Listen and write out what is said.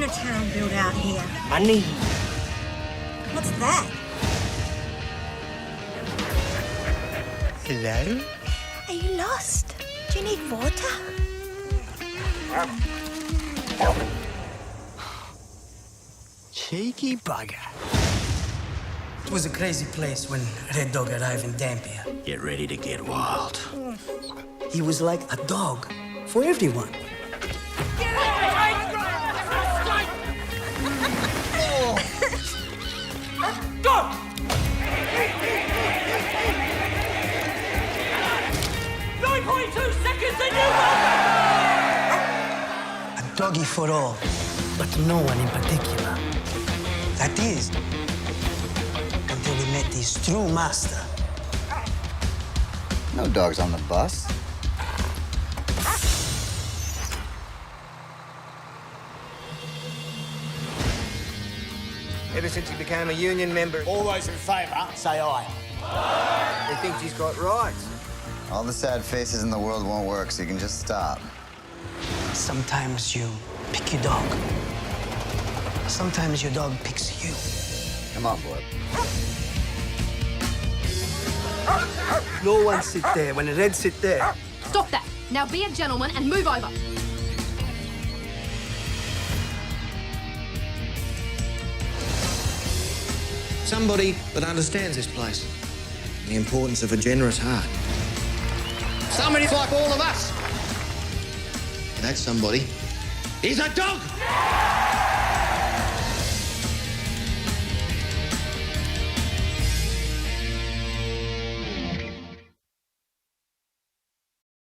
town built out here? Money. What's that? Hello? Are you lost? Do you need water? Cheeky bugger. It was a crazy place when Red Dog arrived in Dampier. Get ready to get wild. He was like a dog for everyone. Go! .2 seconds and you A doggy for all, but no one in particular. That is, until we met his true master. No dogs on the bus. Ever since he became a union member, All those in favour, say aye. he thinks he's got rights. All the sad faces in the world won't work, so you can just stop. Sometimes you pick your dog. Sometimes your dog picks you. Come on, boy. No one sit there when the Reds sit there. Stop that. Now be a gentleman and move over. Somebody that understands this place. The importance of a generous heart. Somebody like all of us. That somebody is a dog!